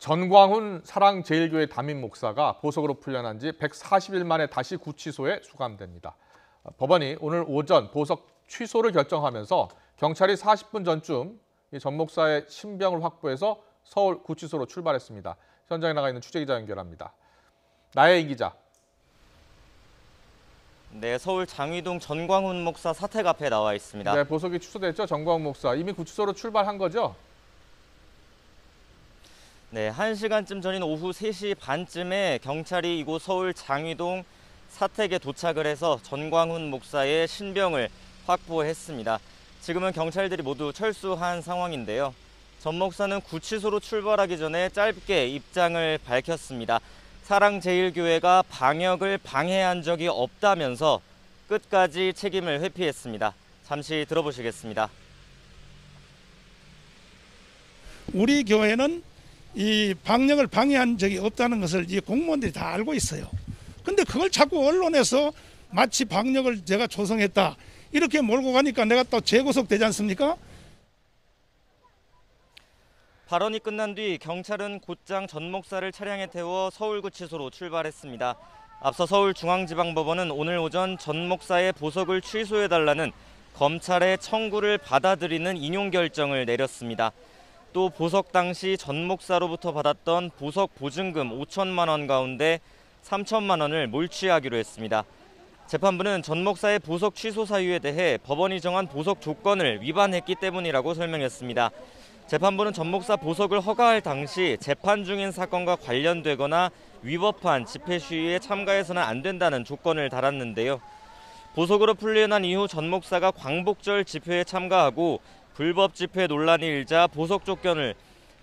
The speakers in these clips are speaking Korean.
전광훈 사랑제일교회 담임 목사가 보석으로 풀려난 지 140일 만에 다시 구치소에 수감됩니다. 법원이 오늘 오전 보석 취소를 결정하면서 경찰이 40분 전쯤 전 목사의 신병을 확보해서 서울 구치소로 출발했습니다. 현장에 나가 있는 취재기자 연결합니다. 나혜인 기자. 네, 서울 장위동 전광훈 목사 사택 앞에 나와 있습니다. 네, 보석이 취소됐죠. 전광훈 목사 이미 구치소로 출발한 거죠? 네, 1시간쯤 전인 오후 3시 반쯤에 경찰이 이곳 서울 장위동 사택에 도착을 해서 전광훈 목사의 신병을 확보했습니다. 지금은 경찰들이 모두 철수한 상황인데요. 전 목사는 구치소로 출발하기 전에 짧게 입장을 밝혔습니다. 사랑제일교회가 방역을 방해한 적이 없다면서 끝까지 책임을 회피했습니다. 잠시 들어보시겠습니다. 우리 교회는 이 방역을 방해한 적이 없다는 것을 이 공무원들이 다 알고 있어요. 근데 그걸 자꾸 언론에서 마치 방역을 제가 조성했다 이렇게 몰고 가니까 내가 또 재구속되지 않습니까? 발언이 끝난 뒤 경찰은 곧장 전 목사를 차량에 태워 서울구치소로 출발했습니다. 앞서 서울중앙지방법원은 오늘 오전 전 목사의 보석을 취소해달라는 검찰의 청구를 받아들이는 인용 결정을 내렸습니다. 또 보석 당시 전 목사로부터 받았던 보석 보증금 5천만 원 가운데 3천만 원을 몰취하기로 했습니다. 재판부는 전 목사의 보석 취소 사유에 대해 법원이 정한 보석 조건을 위반했기 때문이라고 설명했습니다. 재판부는 전 목사 보석을 허가할 당시 재판 중인 사건과 관련되거나 위법한 집회 시위에 참가해서는 안 된다는 조건을 달았는데요. 보석으로 풀려난 이후 전 목사가 광복절 집회에 참가하고 불법 집회 논란이 일자 보석 조건을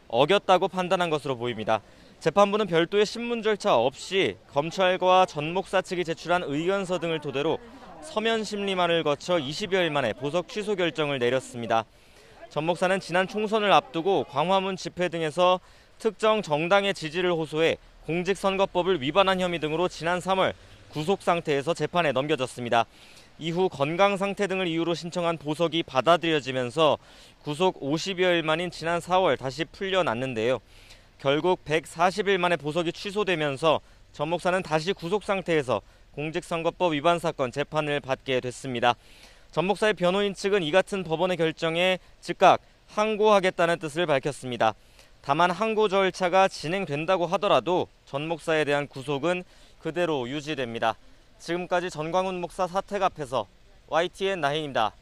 어겼다고 판단한 것으로 보입니다. 재판부는 별도의 신문 절차 없이 검찰과 전 목사 측이 제출한 의견서 등을 토대로 서면 심리만을 거쳐 20여일 만에 보석 취소 결정을 내렸습니다. 전 목사는 지난 총선을 앞두고 광화문 집회 등에서 특정 정당의 지지를 호소해 공직선거법을 위반한 혐의 등으로 지난 3월 구속 상태에서 재판에 넘겨졌습니다. 이후 건강 상태 등을 이유로 신청한 보석이 받아들여지면서 구속 50여일 만인 지난 4월 다시 풀려났는데요. 결국 140일 만에 보석이 취소되면서 전 목사는 다시 구속 상태에서 공직선거법 위반 사건 재판을 받게 됐습니다. 전 목사의 변호인 측은 이 같은 법원의 결정에 즉각 항고하겠다는 뜻을 밝혔습니다. 다만 항고 절차가 진행된다고 하더라도 전 목사에 대한 구속은 그대로 유지됩니다. 지금까지 전광훈 목사 사택 앞에서 YTN 나혜인입니다.